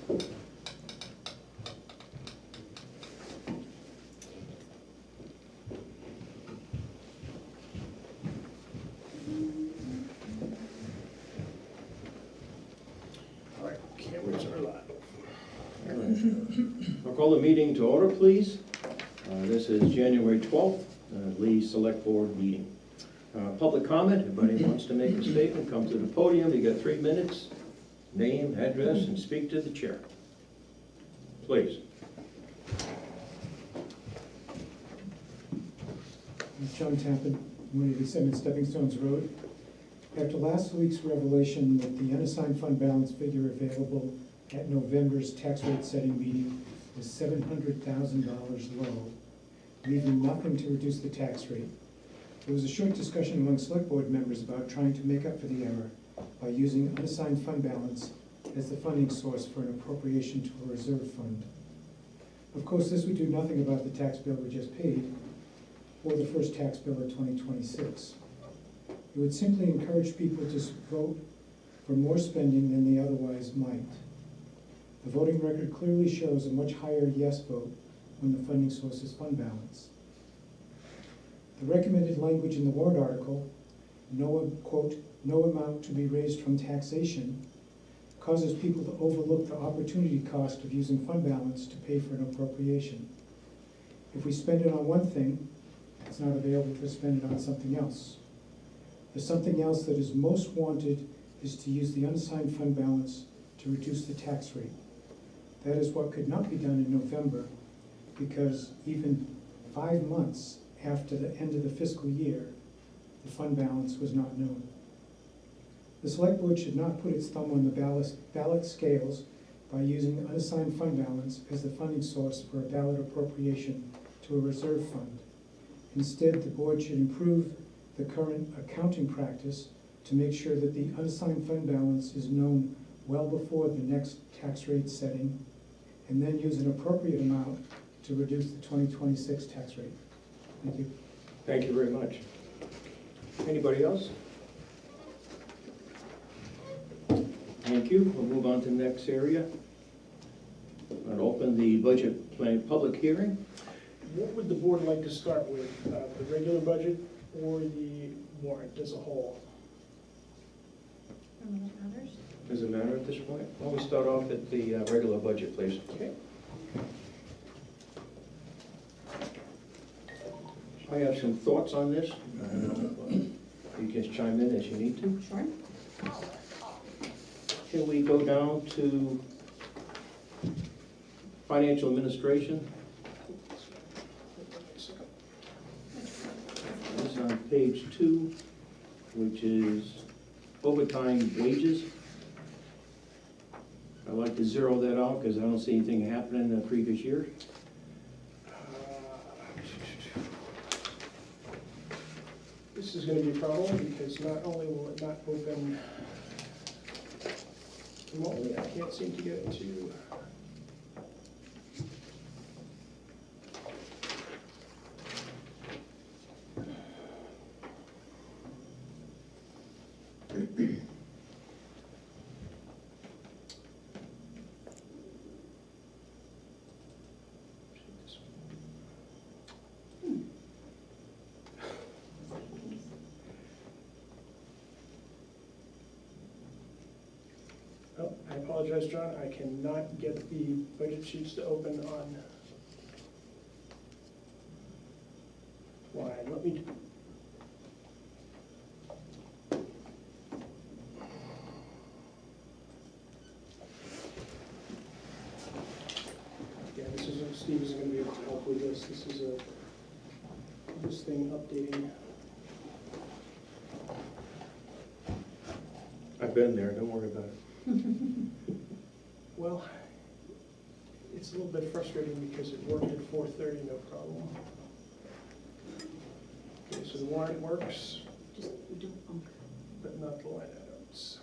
All right, cameras are live. All right. I'll call the meeting to order, please. This is January 12th, Lee Select Board meeting. Public comment, if anybody wants to make a statement, come to the podium. You got 3 minutes. Name, address, and speak to the chair. Please. John Tappan, 187 Stepping Stones Road. After last week's revelation that the unassigned fund balance figure available at November's tax rate setting meeting was $700,000 low, leaving nothing to reduce the tax rate, there was a short discussion among select board members about trying to make up for the error by using unassigned fund balance as the funding source for an appropriation to a reserve fund. Of course, this would do nothing about the tax bill we just paid, or the first tax bill of 2026. It would simply encourage people to vote for more spending than they otherwise might. The voting record clearly shows a much higher yes vote when the funding source is fund balance. The recommended language in the warrant article, quote, no amount to be raised from taxation, causes people to overlook the opportunity cost of using fund balance to pay for an appropriation. If we spend it on one thing, it's not available to spend it on something else. The something else that is most wanted is to use the unassigned fund balance to reduce the tax rate. That is what could not be done in November, because even 5 months after the end of the fiscal year, the fund balance was not known. The select board should not put its thumb on the ballot scales by using unassigned fund balance as the funding source for a ballot appropriation to a reserve fund. Instead, the board should improve the current accounting practice to make sure that the unassigned fund balance is known well before the next tax rate setting, and then use an appropriate amount to reduce the 2026 tax rate. Thank you. Thank you very much. Anybody else? Thank you. We'll move on to the next area. I'll open the budget plan public hearing. What would the board like to start with, the regular budget or the warrant as a whole? Does it matter at this point? Why don't we start off at the regular budget, please? Okay. I have some thoughts on this. You can chime in as you need to. Sure. Can we go down to financial administration? This is on page 2, which is overtime wages. I'd like to zero that out because I don't see anything happening in the previous year. This is going to be a problem because not only will it not open remotely, I can't seem to get it to. Oh, I apologize, John, I cannot get the budget sheets to open on line. Let me. Yeah, Steve isn't going to be able to help with this. This is this thing updating. I've been there, don't worry about it. Well, it's a little bit frustrating because it worked at 4:30, no problem. Okay, so the warrant works, Just do but not the line items.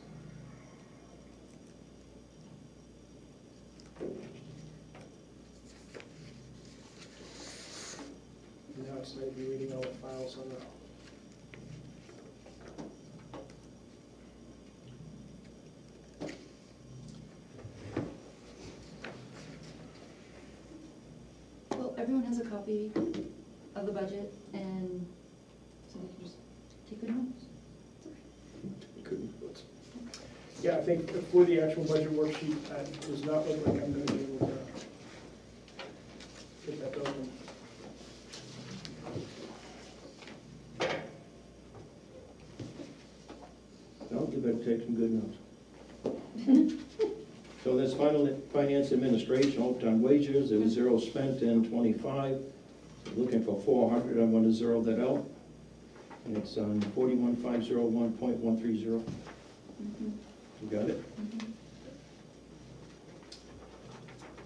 Now it's maybe reading all the files on the. everyone has a copy of the budget, and so they can just take good notes. Yeah, I think for the actual budget worksheet, it does not look like I'm gonna be able to get that open. No, you better take some good notes. So that's finance administration, overtime wages, there was 0 spent in '25. Looking for 400, I want to zero that out. And it's on 41501.130. Mhm, You got it?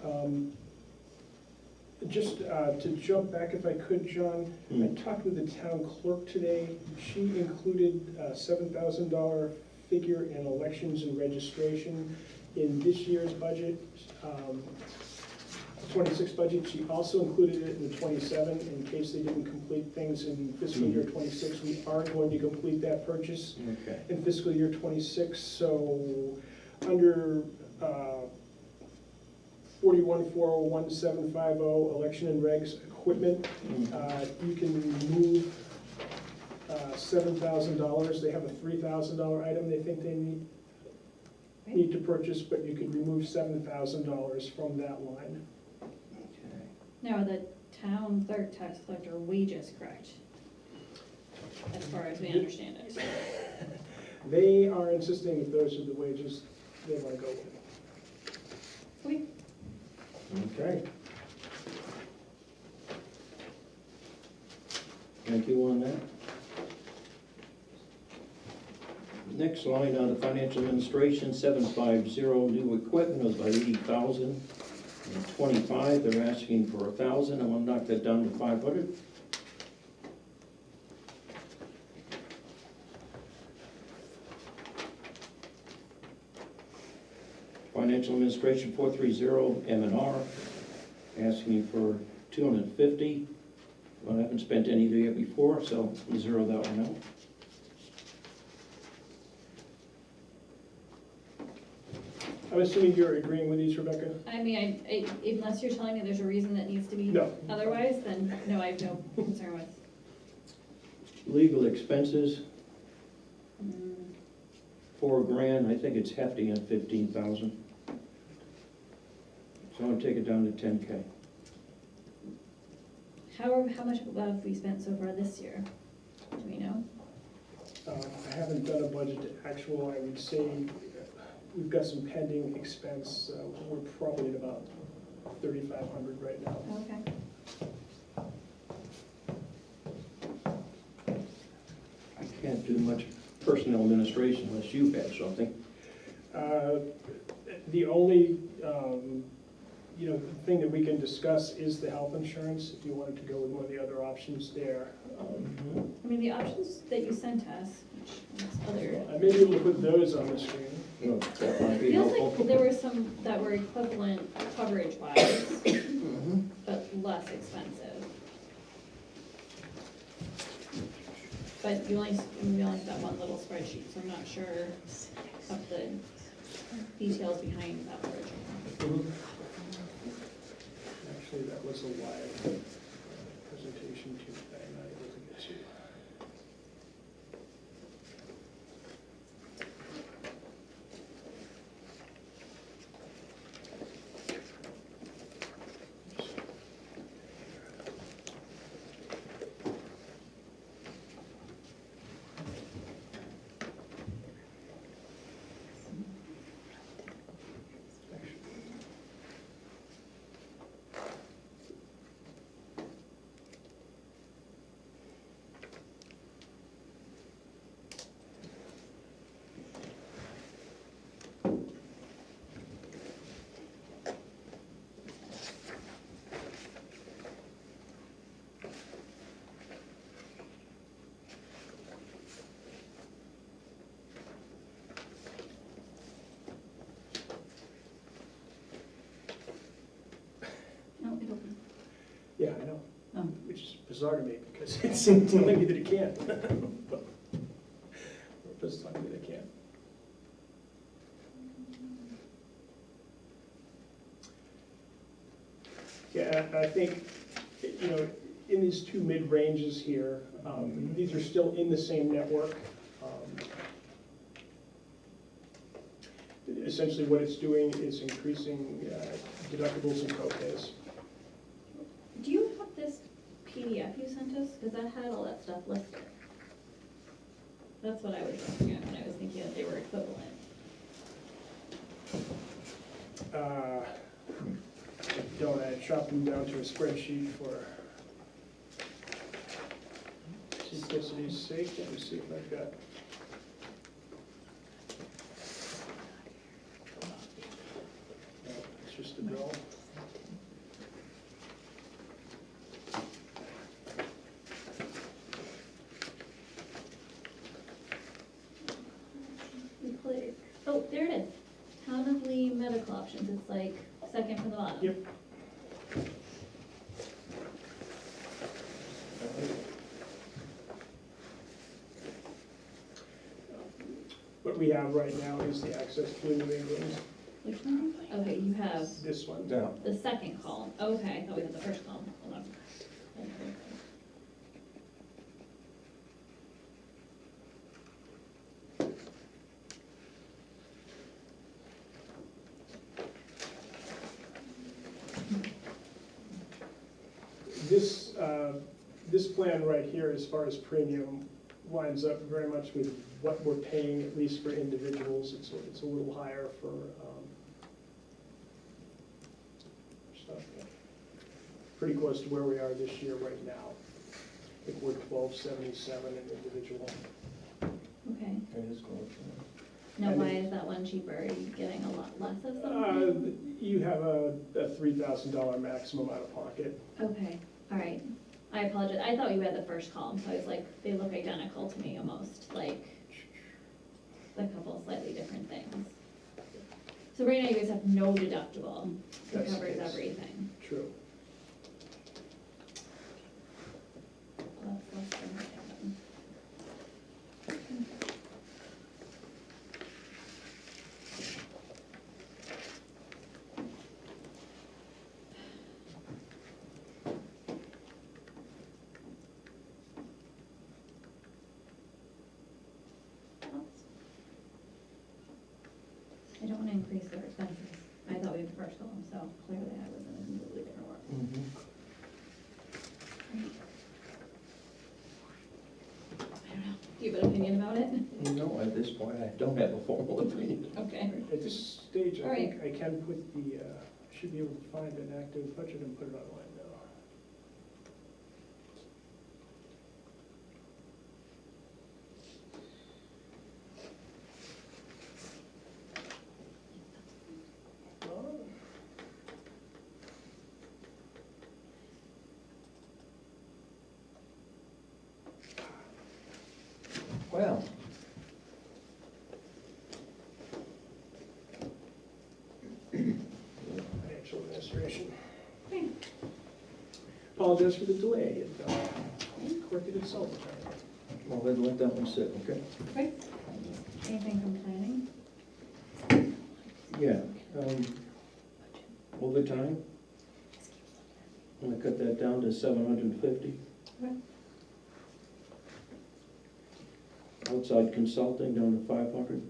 mhm. Just to jump back if I could, John, I talked with the town clerk today. She included a $7,000 figure in elections and registration in this year's budget, 26 budget. She also included it in the 27 in case they didn't complete things in fiscal year 26. We are going to complete that purchase Okay. in fiscal year 26, so under 41401750, election and regs equipment, you can remove $7,000. They have a $3,000 item they think they need to purchase, but you could remove $7,000 from that line. Okay. Now, are the town clerk, tax collector wages correct? As far as we understand it. They are insisting that those are the wages they want to go with. Okay. Okay. Thank you on that. Next line on the financial administration, 750, new equipment was about 80,000. And 25, they're asking for 1,000, I want to knock that down to 500. Financial administration, 430, M&R, asking for 250. Well, I haven't spent any the year before, so we'll zero that one out. I'm assuming you're agreeing with these, Rebecca? I mean, unless you're telling me there's a reason that needs to be No. otherwise, then no, I have no concern with. Legal expenses, Mm, $4,000, I think it's hefty at 15,000. So I'm gonna take it down to 10K. How much have we spent so far this year? Do we know? I haven't done a budget to actual. I would say we've got some pending expense. We're probably at about 3,500 right now. Okay. I can't do much personnel administration unless you have something. The only, thing that we can discuss is the health insurance, if you wanted to go with one of the other options there. I mean, the options that you sent us, which was other, I may be able to put those on the screen. Well, that might be feels helpful. like there were some that were equivalent coverage-wise, Mhm. but less expensive. But we only have that one little spreadsheet, so I'm not sure of the details behind that version. Actually, that was a live presentation too, that I'm not able to get to. No, it opened. Yeah, I know, Oh. which is bizarre to me because it's telling me that it can't. But it's telling me that it can't. Yeah, I think you know, in these two mid-ranges here, these are still in the same network. Essentially what it's doing is increasing deductibles and co-pays. Do you have this PDF you sent us? Because that had all that stuff listed. That's what I was looking at when I was thinking that they were equivalent. I don't, I chopped them down to a spreadsheet for simplicity's sake. Let me see if I've got. No, it's just a bill. Click. Oh, there it is. Town of Lee medical options. It's like second from the bottom. Yep. What we have right now is the Access Blue New England, Which one? Okay, you have this one. Yeah. the second column. Okay, I thought we had the first column. Hold on. Okay. This plan right here, as far as premium, lines up very much with what we're paying, at least for individuals. It's a little higher for stuff. Pretty close to where we are this year right now. I think we're $12.77 an individual. Okay. It is close. Now, And why it- is that one cheaper? Are you getting a lot less of something? You have a $3,000 maximum out of pocket. Okay, all right. I apologize. I thought you had the first column, so I was like, they look identical to me almost, like a couple slightly different things. So right now you guys have no deductible. It That's the covers case. everything. True. Well, that's less than what I have. I don't want to increase their expenses. I thought we had the first column, so clearly I was in a completely different world. I don't know. Do you have an opinion about it? No, at this point, I don't have a formal opinion. Okay. At this stage, All I right. think I can put the, should be able to find an active budget and put it online now. Well, Financial administration. Okay. Apologize for the delay. It corrected itself. well, then let that one sit, okay? Okay. Anything from planning? Yeah, overtime, I'm gonna cut that down to 750. Okay. Outside consulting down to 500.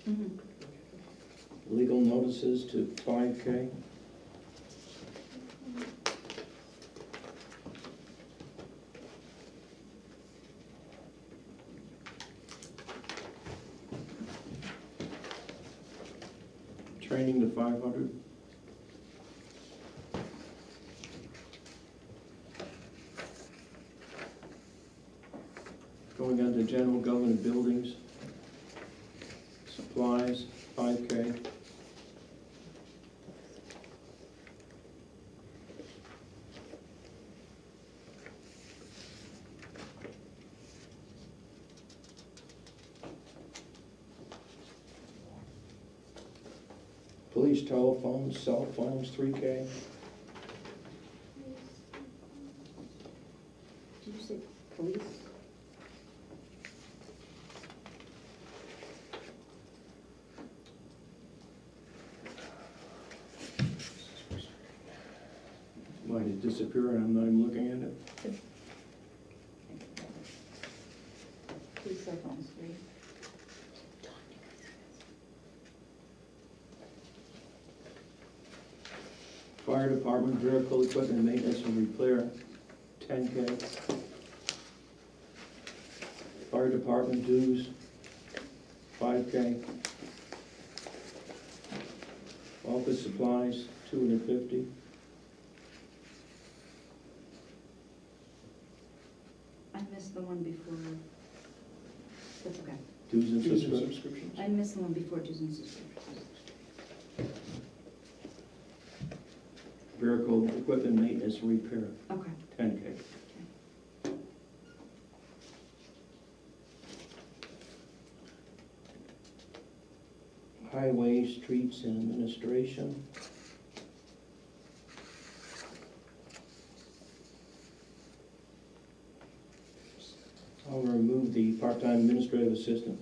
Mm-hmm. Legal notices to 5K. Training to 500. Going on to general government buildings, supplies, 5K. Police telephones, cell phones, 3K. Did you say police? Might have disappeared, I'm not even looking at it. Two cell phones, three. Fire department vehicle equipment maintenance and repair, 10K. Fire department dues, 5K. Office supplies, 250. I missed the one before. That's okay. Dues and Dues and subscriptions. subscriptions. I missed the one before dues and subscriptions. Vehicle equipment maintenance and repair, Okay. 10K. Highway, streets, and administration. I'll remove the part-time administrative assistant.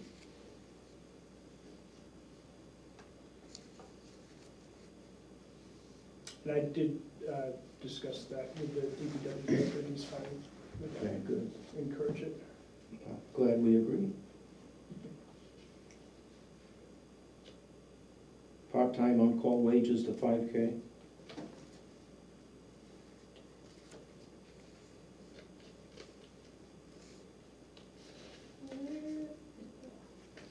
And I did discuss that with the DPW director, he's fine with Okay, that, good. encourage it. Glad we agree. Part-time on-call wages to 5K.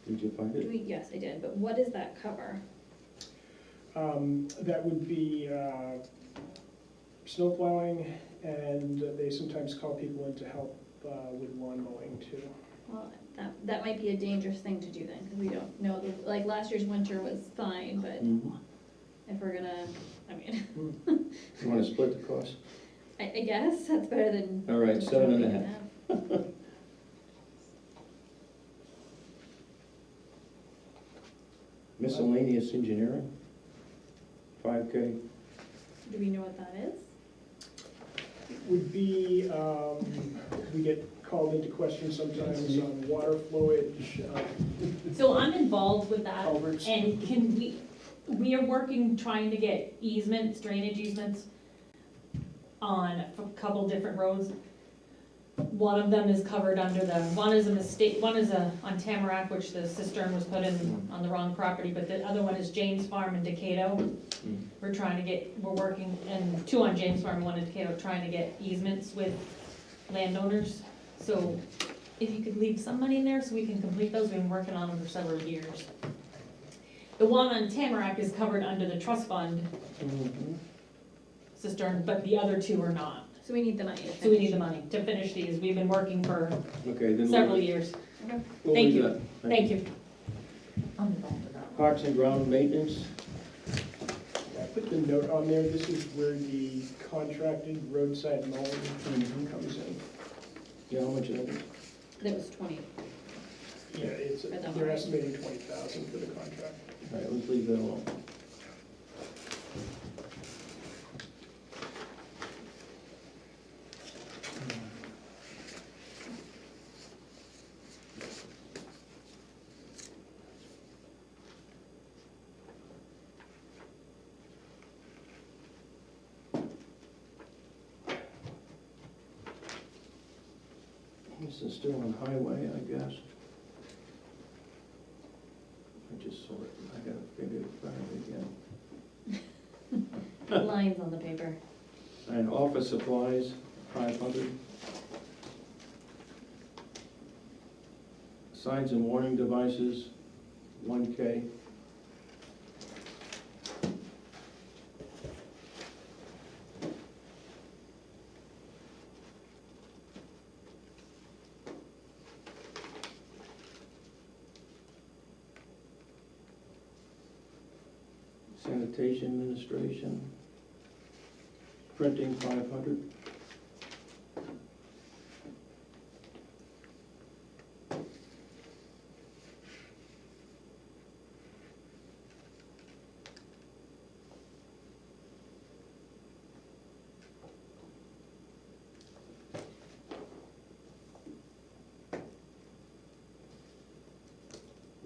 Did you find it? Yes, I did, but what does that cover? That would be snow plowing, and they sometimes call people in to help with lawn mowing too. Well, that might be a dangerous thing to do then, because we don't know, like, last year's winter was fine, but Mhm. if we're gonna, I mean, You wanna split the cost? I guess that's better than. All right, just 7.5. dropping it Miscellaneous engineering, 5K. out. Do we know what that is? Would be, we get called into question sometimes on water flowage, So I'm involved with that, culverts. and we are working, trying to get easements, drainage easements on a couple different roads. One of them is covered under one is a mistake, one is on Tamarack, which the cistern was put in on the wrong property, but the other one is James Farm in Decato. We're working, and two on James Farm, one in Decato, trying to get easements with landowners. So if you could leave some money in there so we can complete those, we've been working on them for several years. The one on Tamarack is covered under the trust fund Mhm. cistern, but the other two are not. So we need the money to So we need finish. the money to finish these. We've been working for Okay, then. several years. we'll Thank leave you. that. Thank you. I'm involved with that one. Parks and ground maintenance, I put the note on there, this is where the contracted roadside mowing comes in. yeah, how much is that? That was 20. Yeah, it's, For the they're mowing. estimating 20,000 for the contract. All right, let's leave that alone. This is still on highway, I guess. I just saw it, I gotta figure it out again. Lines on the paper. And office supplies, 500. Signs and warning devices, 1K. Sanitation administration, printing, 500.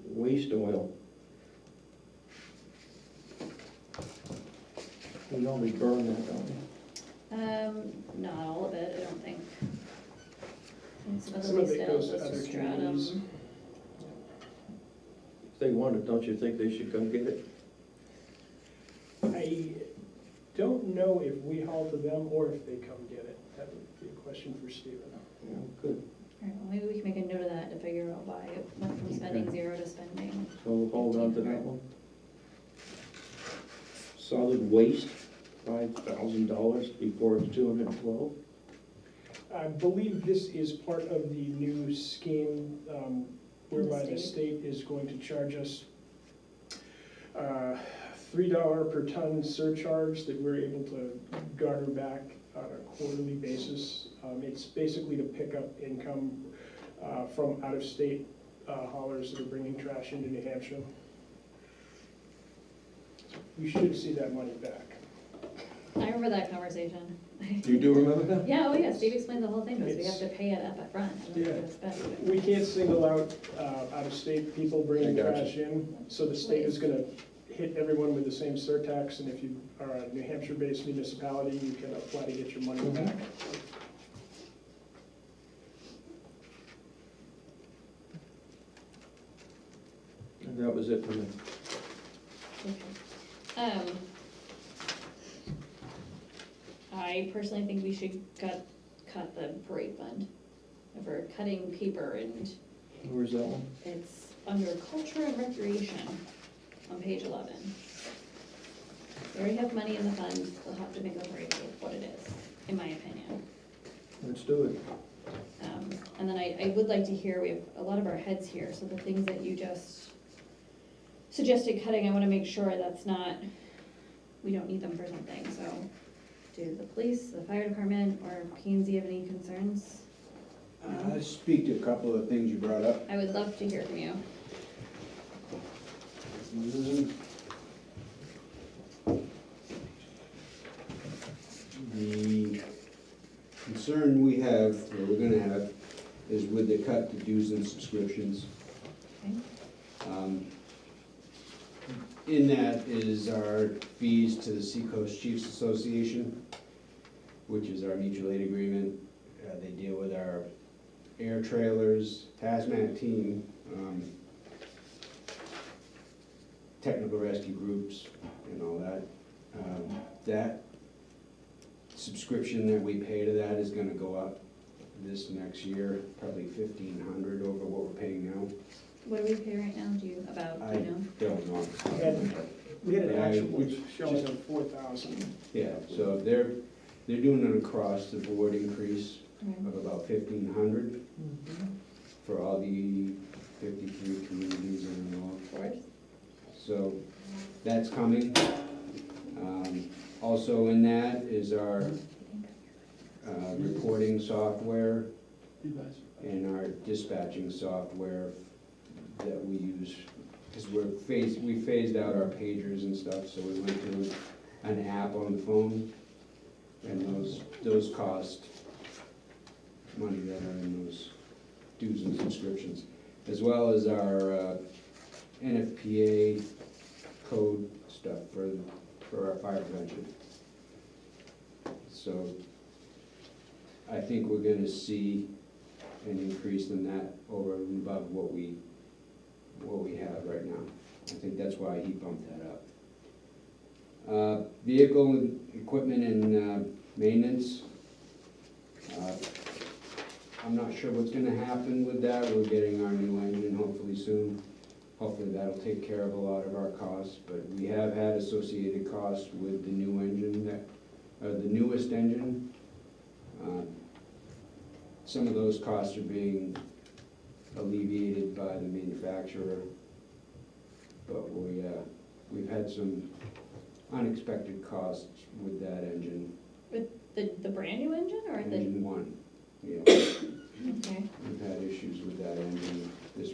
Waste oil. We normally burn that, don't we? Not all of it, I don't think. And some of Some the of lease it sales goes to was other to communities. Stratum. If they want it, don't you think they should come get it? I don't know if we haul to them or if they come get it. That would be a question for Stephen. Yeah, good. Alright, well, maybe we can make a note of that to figure out why it went from spending Okay. 0 to spending. So we'll hold on to that one. Solid waste, $5,000 before it's 212. I believe this is part of the new scheme whereby the state. state is going to charge us $3 per ton surcharge that we're able to garner back on a quarterly basis. It's basically to pick up income from out-of-state haulers that are bringing trash into New Hampshire. We should see that money back. I remember that conversation. You do remember that? Yeah, oh yeah, Steve explained the whole thing, was we have It's- to pay it up front and then we Yeah. have to spend it. We can't single out out-of-state people bringing I gotcha. trash in, so the state is gonna hit everyone with the same surtax, and if you are a New Hampshire-based municipality, you can apply to get your money Mhm. back. And that was it for me. Okay. I personally think we should cut the parade fund. If we're cutting paper, and Where's that one? it's under culture and recreation on page 11. They already have money in the fund, they'll have to make a parade with what it is, in my opinion. Let's do it. And then I would like to hear, we have a lot of our heads here, so the things that you just suggested cutting, I wanna make sure that's not, we don't need them for something, so. Do the police, the fire department, or P&Z have any concerns? I'll speak to a couple of things you brought up. I would love to hear from you. The concern we have, or we're gonna have, is with the cut to dues and subscriptions. Okay. In that is our fees to the Seacoast Chiefs Association, which is our mutual aid agreement. They deal with our air trailers, hazmat team, technical rescue groups, and all that. That subscription that we pay to that is gonna go up this next year, probably $1,500 over what we're paying now. What do we pay right now, do you, about, I you know? don't know. We had an Yeah, actual we- showing of 4,000. Yeah, so they're doing an across-the-board increase Okay. of about 1,500 for all the 53 communities in the north. Of course. So that's coming. Also in that is our reporting software and our dispatching software that we use. Because we phased out our pagers and stuff, so we went to an app on the phone. And those cost money that are in those dues and subscriptions, as well as our NFPA code stuff for our fire prevention. So I think we're gonna see an increase in that over and above what we have right now. I think that's why he bumped that up. Vehicle and equipment and maintenance. I'm not sure what's gonna happen with that. We're getting our new engine hopefully soon. Hopefully that'll take care of a lot of our costs, but we have had associated costs with the new engine, the newest engine. Some of those costs are being alleviated by the manufacturer, but we've had some unexpected costs with that engine. The brand new engine, or the, Engine one, yeah. okay, We've had issues with that engine this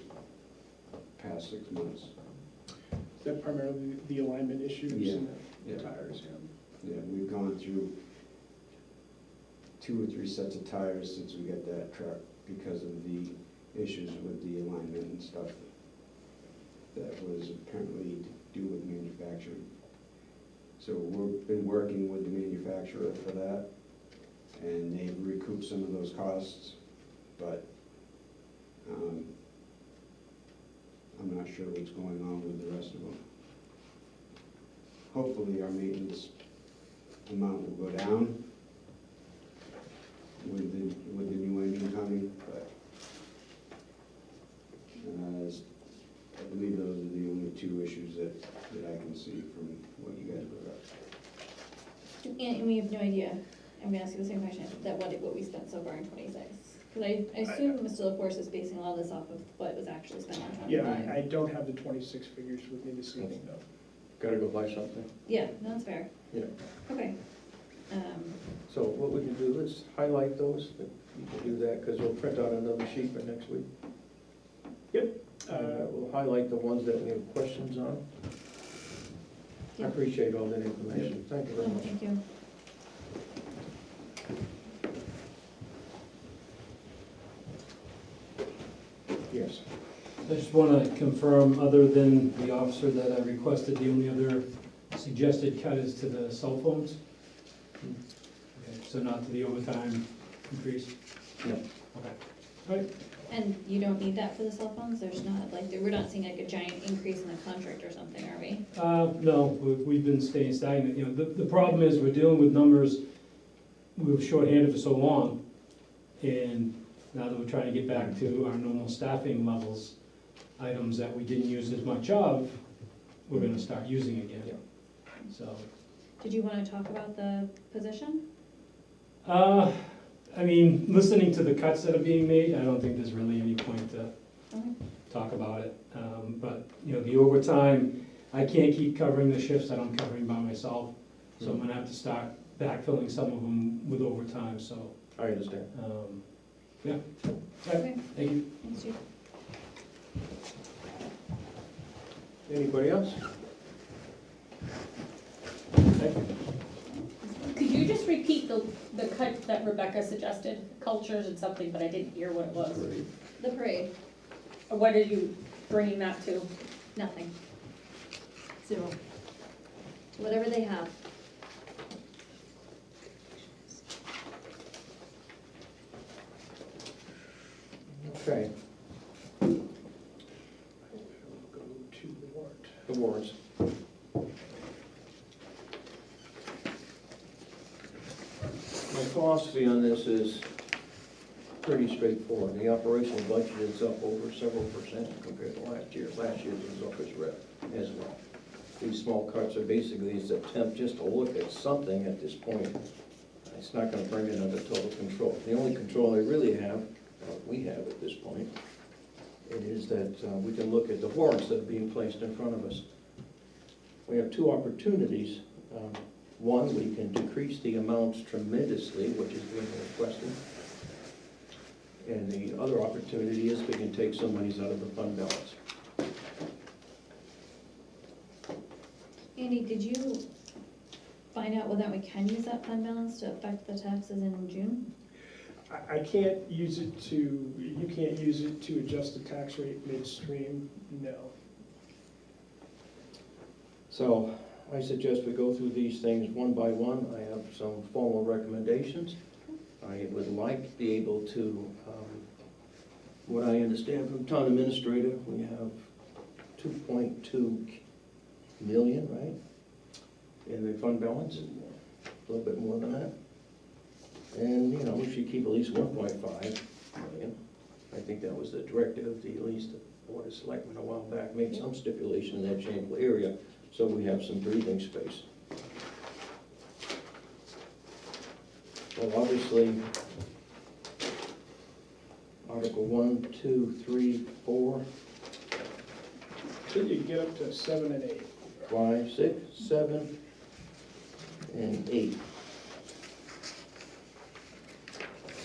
past 6 months. Is that primarily the alignment issues Yeah, and the yeah. tires, yeah? Yeah, we've gone through 2 or 3 sets of tires since we got that truck because of the issues with the alignment and stuff that was apparently to do with manufacturing. So we've been working with the manufacturer for that. and they've recouped some of those costs, but I'm not sure what's going on with the rest of them. Hopefully our maintenance amount will go down with the new engine coming, but I believe those are the only two issues that I can see from what you guys brought up. And we have no idea, I'm gonna ask you the same question, that what we spent so far in '26. Because I assume Mr. LaForce is basing a lot of this off of what was actually spent on '25. Yeah, I don't have the 26 figures with me this evening, though. Gotta go buy something. Yeah, no, that's fair. Yeah. Okay. So what we can do is highlight those, you can do that, because we'll print out another sheet for next week. Yep. And we'll highlight the ones that we have questions on. I Yeah. appreciate all that information, thank you very Oh, much. thank you. Yes. I just want to confirm, other than the officer that I requested, the only other suggested cut is to the cell phones? Okay, so not to the overtime increase? No. Okay. And you don't need that for the cell phones? There's not, like, we're not seeing like a giant increase in the contract or something, are we? No, we've been staying stagnant. You know, the problem is we're dealing with numbers, we were shorthanded for so long, and now that we're trying to get back to our normal staffing levels, items that we didn't use as much of, we're gonna start using again. So, Did you wanna talk about the position? I mean, listening to the cuts that are being made, I don't think there's really any point to Okay. talk about it. But, you know, the overtime, I can't keep covering the shifts that I'm covering by myself, so I'm gonna have to start backfilling some of them with overtime, so, I understand. yeah. Okay, Thank you. thanks, Chief. Anybody else? Thank you. Could you just repeat the cut that Rebecca suggested? Cultures and something, but I didn't hear what it was. The parade, What are you bringing that to? nothing. Zero. Whatever they have. Okay, Go to the warrant. the warrants. My philosophy on this is pretty straightforward. The operational budget is up over several percent compared to last year. Last year's was up as well. These small cuts are basically an attempt just to look at something at this point. It's not gonna bring it under total control. The only control I really have, we have at this point, it is that we can look at the warrants that are being placed in front of us. We have two opportunities. One, we can decrease the amounts tremendously, which is being requested. And the other opportunity is we can take some monies out of the fund balance. Andy, did you find out whether we can use that fund balance to affect the taxes in June? I can't use it to, you can't use it to adjust the tax rate midstream, no. So I suggest we go through these things one by one. I have some formal recommendations. I would like to be able to, what I understand from town administrator, we have 2.2 million, right? In the fund balance, a little bit more than that. And, you know, we should keep at least 1.5 million. I think that was the directive of at least the Board of Selectmen a while back, made some stipulation in that shameful area, so we have some breathing space. Well, obviously, Article 1, 2, 3, 4, Till you get up to 7 and 8. 5, 6, 7, and 8.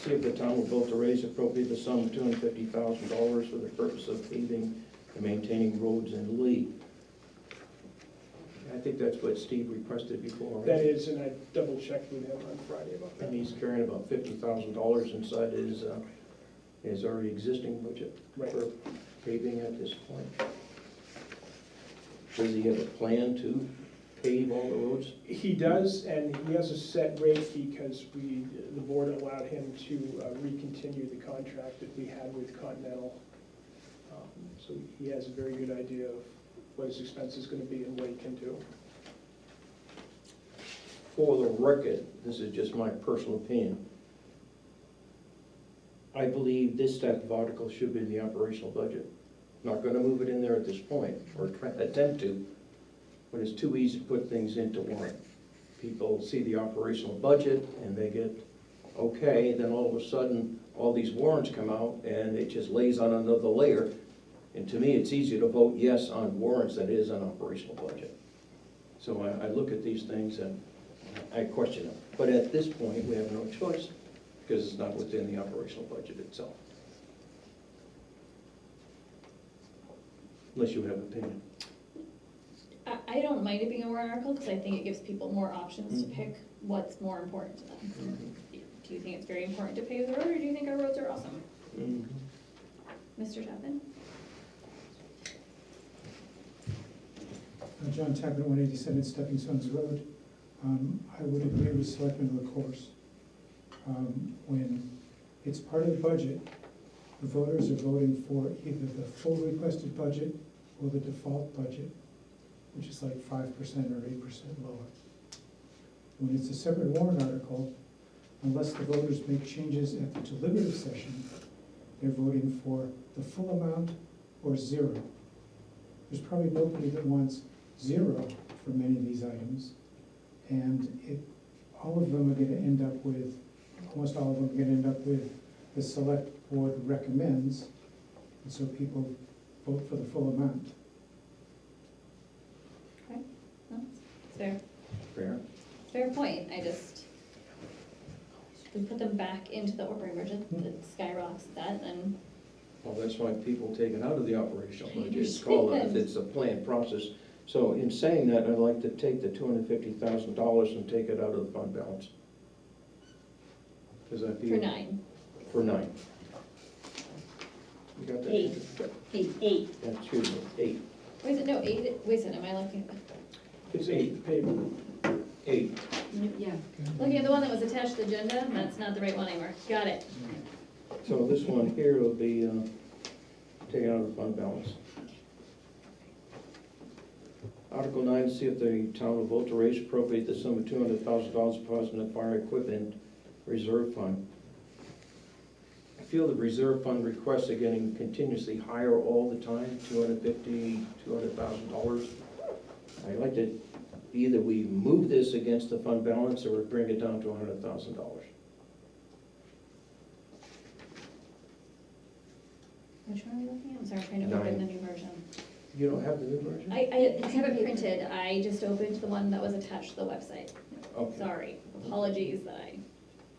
See if the town will vote to raise appropriate the sum of $250,000 for the purpose of paving and maintaining roads in Lee. I think that's what Steve requested before, right? That is, and I double checked with him on Friday about that. And he's carrying about $50,000 inside his already existing budget Right. for paving at this point. Does he have a plan to pave all the roads? He does, and he has a set rate because the board allowed him to recontinue the contract that we had with Continental. So he has a very good idea of what his expense is gonna be and what he can do. For the record, this is just my personal opinion. I believe this type of article should be in the operational budget. Not gonna move it in there at this point, or attempt to, but it's too easy to put things into warrant. People see the operational budget and they get, okay, then all of a sudden, all these warrants come out and it just lays on another layer. And to me, it's easier to vote yes on warrants than it is on operational budget. So I look at these things and I question them. But at this point, we have no choice because it's not within the operational budget itself. Unless you have an opinion. I don't mind it being a warrant article, because I think it gives people more options to Mhm. pick what's more important to them. Do you think it's very important to pave the road, or do you think our roads are awesome? Mr. Tappan? John Tappan, 187 Stepping Stones Road. I would agree with Selectman LaCourse. When it's part of the budget, the voters are voting for either the full requested budget or the default budget, which is like 5% or 8% lower. When it's a separate warrant article, unless the voters make changes at the deliberative session, they're voting for the full amount or zero. There's probably nobody that wants zero for many of these items, and all of them are gonna end up with, almost all of them are gonna end up with the select board recommends, and so people vote for the full amount. No, it's fair. Fair. Fair point, we put them back into the operating budget, it skyrockets that, then, Well, that's why people take it out of the operational budget. It's called, it's a planned process. So in saying that, I'd like to take the $250,000 and take it out of the fund balance. Because I feel. for 9. For 9. You got that? Eight. Excuse me, 8. Wait, no, 8, wait a second, am I looking, It's 8 pavement. 8. Yeah. looking at the one that was attached to the agenda? That's not the right one anymore, got it. So this one here will be taken out of the fund balance. Article 9, see if the town will vote to raise appropriate the sum of $200,000 deposit in the fire equipment reserve fund. I feel the reserve fund requests are getting continuously higher all the time, $250,000, $200,000. I'd like to, either we move this against the fund balance or bring it down to $100,000. Which one are we looking at? I'm sorry, I'm trying to open the new version. You don't have the new version? I have it printed, I just opened the one that was attached to the website. Okay. Sorry, apologies that I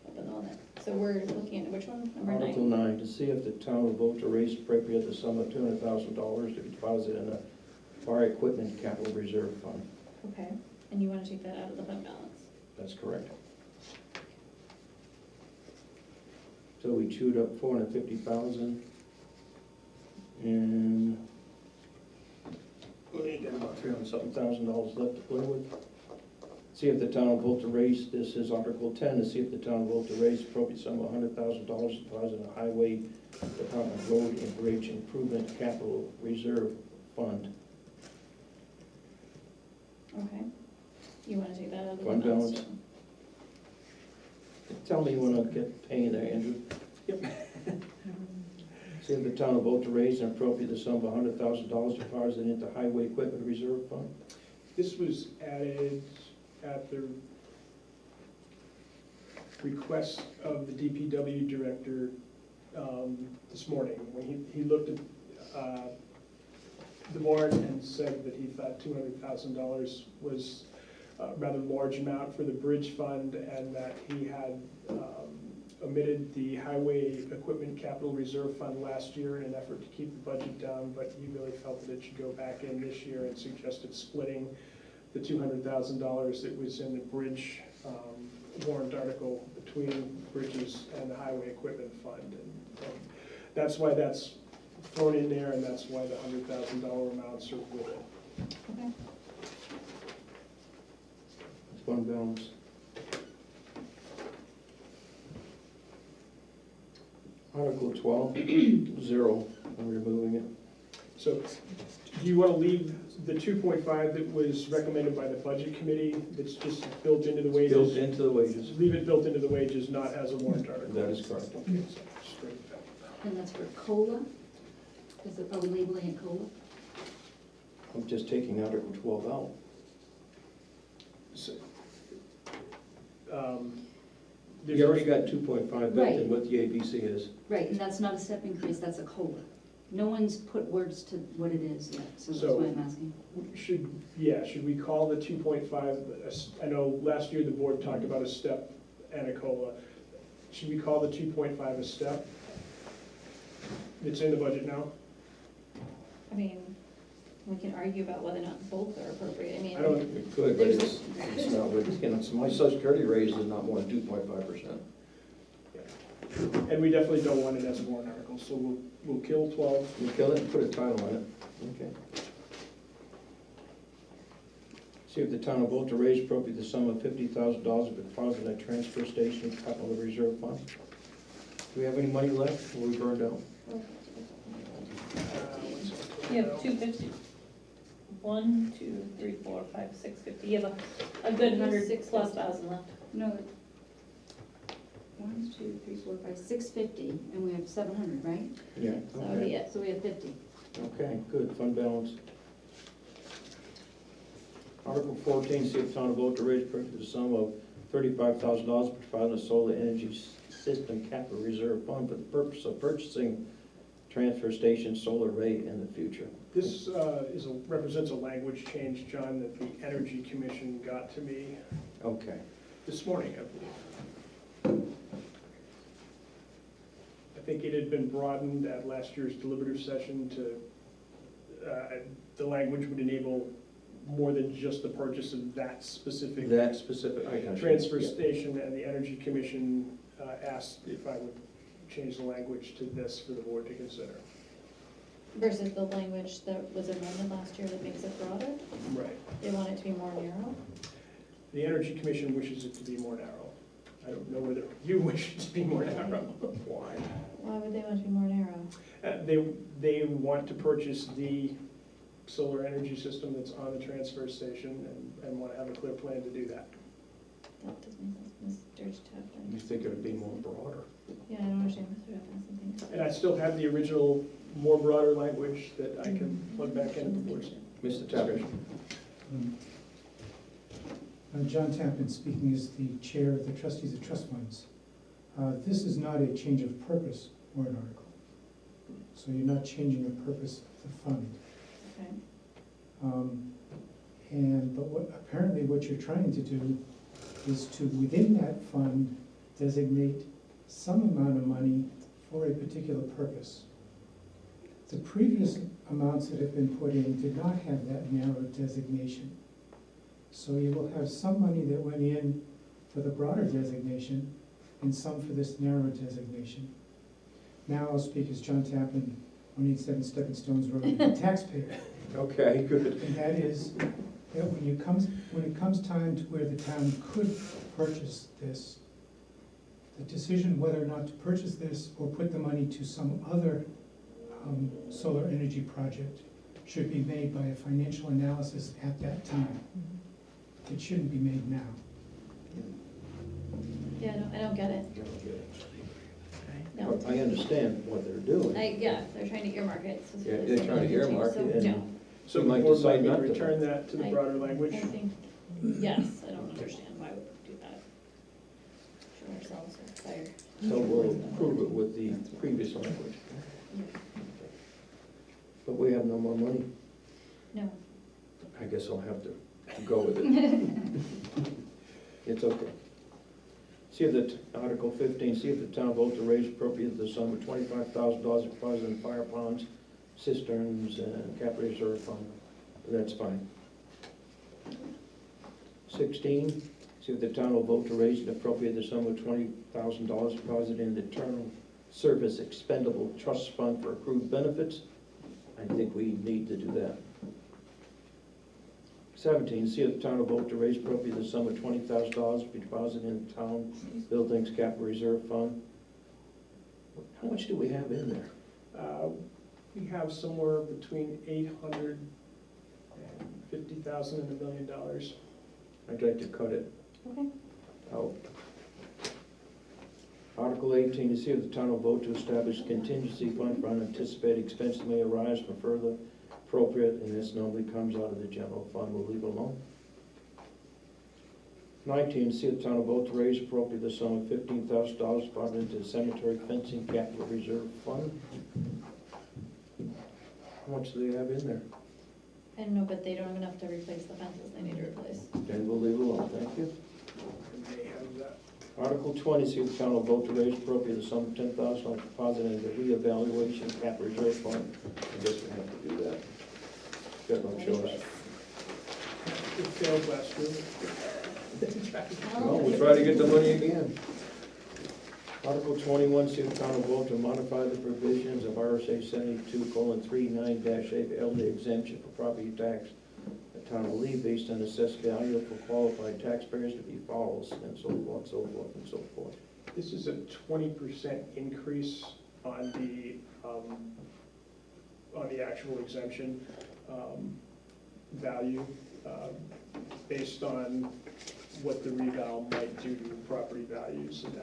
opened the one that, so we're looking at which one, number Article 9? 9, to see if the town will vote to raise appropriate the sum of $200,000 to be deposited in the fire equipment capital reserve fund. Okay, and you wanna take that out of the fund balance? That's correct. So we chewed up 450,000. And we got about $300-something left to play with. See if the town will vote to raise, this is Article 10, to see if the town will vote to raise appropriate sum of $100,000 deposit in the Highway Department Road and Bridge Improvement Capital Reserve Fund. Okay, you wanna take that out of the Fund fund balance? balance. Tell me when I'll get paying there, Andrew. See if the town will vote to raise and appropriate the sum of $100,000 deposited into Highway Equipment Reserve Fund. This was added at the request of the DPW director this morning, when he looked at the warrant and said that he thought $200,000 was a rather large amount for the bridge fund, and that he had omitted the highway equipment capital reserve fund last year in an effort to keep the budget down, but he really felt that it should go back in this year, and suggested splitting the $200,000 that was in the bridge warrant article between bridges and the highway equipment fund. And that's why that's thrown in there, and that's why the $100,000 amounts are with it. Okay. fund balance. Article 12, 0, I'm removing it. So do you want to leave the 2.5 that was recommended by the budget committee, that's just built into the wages? Built into the wages. Leave it built into the wages, not as a warrant article? That is correct. Okay, so straight back. And that's for COLA? Are we labeling it COLA? I'm just taking Article 12 out. So, You already got 2.5 built in Right. what the ABC is. Right, and that's not a step increase, that's a COLA. No one's put words to what it is yet, so that's So- why I'm asking. Should we call the 2.5, I know last year the board talked about a step and a COLA. Should we call the 2.5 a step? It's in the budget now? I mean, we can argue about whether or not both are appropriate, I mean. I don't, It could, but it's not, my social security raise is not more than 2.5%. and we definitely don't want it as a warrant article, so we'll kill 12. You kill it and put a title on it. Okay. See if the town will vote to raise appropriate the sum of $50,000 of deposit in a transfer station capital reserve fund. Do we have any money left, or we burned out? You have 250. 1, 2, 3, 4, 5, 6, 50. You have a good 100+ thousand left. No. 1, 2, 3, 4, 5, 650, and we have 700, right? Yeah. So that would be it. So we have 50. Okay, good, fund balance. Article 14, see if town will vote to raise appropriate the sum of $35,000 for filing a solar energy system capital reserve fund for the purpose of purchasing transfer station solar array in the future. This represents a language change, John, that the Energy Commission got to me Okay, this morning, I believe. I think it had been broadened at last year's deliberative session to, the language would enable more than just the purchase of that specific that specific, I got you. transfer Yeah. station, and the Energy Commission asked if I would change the language to this for the board to consider. Versus the language that was amended last year that makes it broader, Right. they want it to be more narrow. The Energy Commission wishes it to be more narrow. I don't know whether you wish it to be more narrow. Why? Why would they want it to be more narrow? They want to purchase the solar energy system that's on the transfer station and want to have a clear plan to do that. That doesn't make sense, Mr. Tappan. You think it'd be more broader? Yeah, I don't understand Mr. Tappan something. And I still have the original, more broader language that I can plug back into the board's Mr. Tappan? John Tappan speaking as the chair of the trustees of trust funds. This is not a change of purpose warrant article. So you're not changing the purpose of the fund. Okay. But apparently what you're trying to do is to, within that fund, designate some amount of money for a particular purpose. The previous amounts that have been put in did not have that narrow designation. So you will have some money that went in for the broader designation and some for this narrow designation. Now I'll speak as John Tappan, 187 Stepping Stones Road, taxpayer. Okay, good. And that is that when it comes time to where the town could purchase this, the decision whether or not to purchase this or put the money to some other solar energy project should be made by a financial analysis at that time. It shouldn't be made now. Yeah, I don't get it. No. I understand what they're doing. Yeah, they're trying to earmark it. So Yeah, it's they're like trying to a change, earmark so it, no. and So we the might board decide might not to. return that to the broader language. I think, yes, I don't understand why we would do that. Sure ourselves are fired. So we'll approve it with the previous language. But we have no more money. No. I guess I'll have to go with it. It's okay. See if Article 15, see if the town vote to raise appropriate the sum of $25,000 deposit in fire ponds, cisterns, and capital reserve fund. That's fine. 16, see if the town will vote to raise and appropriate the sum of $20,000 deposit in the internal service expendable trust fund for accrued benefits. I think we need to do that. 17, see if the town will vote to raise appropriate the sum of $20,000 to be deposited in the town buildings capital reserve fund. How much do we have in there? We have somewhere between 850,000 and $1 million. I'd like to cut it Okay. out. Article 18, to see if the town will vote to establish a contingency fund for unanticipated expenses may arise from further appropriate, and this normally comes out of the general fund. We'll leave it alone. 19, see if the town will vote to raise appropriate the sum of $15,000 deposited into the cemetery fencing capital reserve fund. How much do they have in there? I don't know, but they don't have enough to replace the fences they need to replace. Then we'll leave it alone, thank you. They have that. Article 20, see if the town will vote to raise appropriate the sum of $10,000 deposited in the reevaluation capital reserve fund. I guess we have to do that. Got no choice. It failed last year. Well, we'll try to get the money again. Article 21, see if the town will vote to modify the provisions of RSA 72:39-8 elderly exemption for property tax. The town will leave based on assessed value for qualified taxpayers to be follows, and so forth, so forth, and so forth. This is a 20% increase on the actual exemption value, based on what the reval might do to property values, and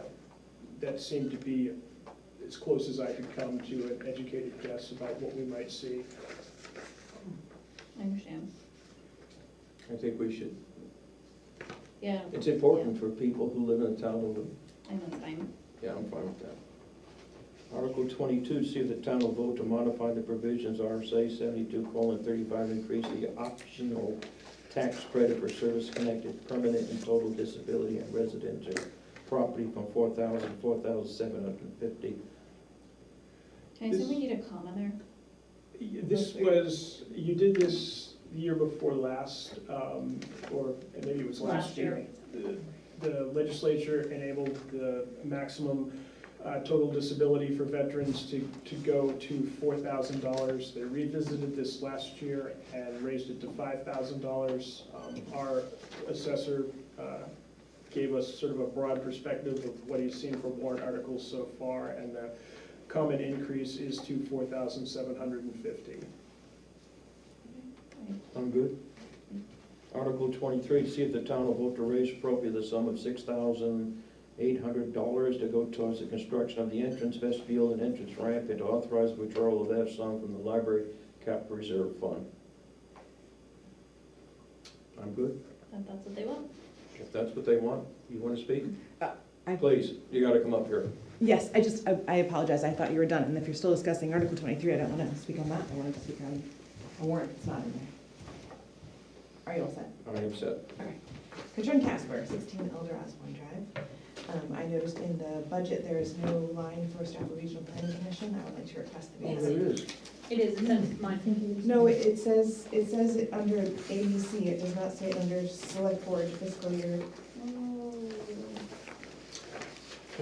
that seemed to be as close as I could come to an educated guess about what we might see. I understand. I think we should, Yeah. it's important for people who live in the town of, And that's fine. yeah, I'm fine with that. Article 22, see if the town will vote to modify the provisions RSA 72:35, increase the optional tax credit for service-connected permanent and total disability and residential property from $4,000 to $4,750. Can I say we need a comma there? This was, you did this the year before last, or maybe it was last year. The legislature enabled the maximum total disability for veterans to go to $4,000. They revisited this last year and raised it to $5,000. Our assessor gave us sort of a broad perspective of what he's seen from warrant articles so far, and the common increase is to $4,750. I'm good. Article 23, see if the town will vote to raise appropriate the sum of $6,800 to go towards the construction of the entrance vestibule and entrance ramp, and to authorize the withdrawal of that sum from the library capital reserve fund. I'm good. If that's what they want. If that's what they want, you want to speak? I- Please, you gotta come up here. Yes, I apologize, I thought you were done, and if you're still discussing Article 23, I don't want to speak on that, I wanted to speak on a warrant that's not in there. Are you all set? I am set. Okay. Katrin Casper, 16 Elder Osborne Drive. I noticed in the budget, there is no line for Stafford Regional Planning Commission, I would like to request that we Oh, have. there is. It is, it's in mine. No, it says it under ABC, it does not say it under Select Board fiscal year.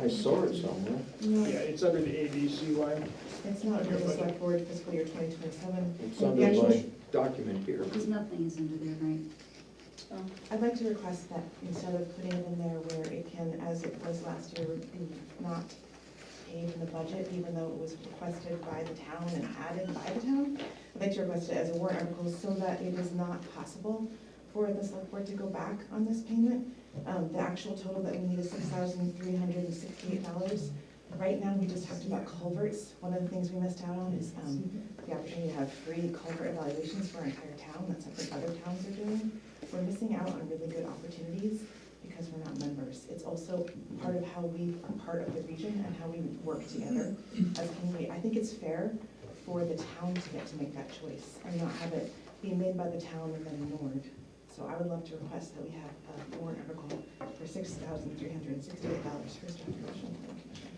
I saw it somewhere. No, Yeah, it's under the ABC line. it's not under the Select Board fiscal year 2027. It's under my document here. Because nothing is under there, right? I'd like to request that instead of putting it in there where it can, as it was last year, be not paid in the budget, even though it was requested by the town and added by the town, I'd like to request it as a warrant article so that it is not possible for the select board to go back on this payment. The actual total that we need is $6,368. Right now, we just talked about culverts. One of the things we missed out on is the opportunity to have free culvert evaluations for our entire town. That's something other towns are doing. We're missing out on really good opportunities because we're not members. It's also part of how we are part of the region and how we work together as a community. I think it's fair for the town to get to make that choice and not have it be made by the town and then ignored. So I would love to request that we have a warrant article for $6,368 for Stafford Regional Planning Commission.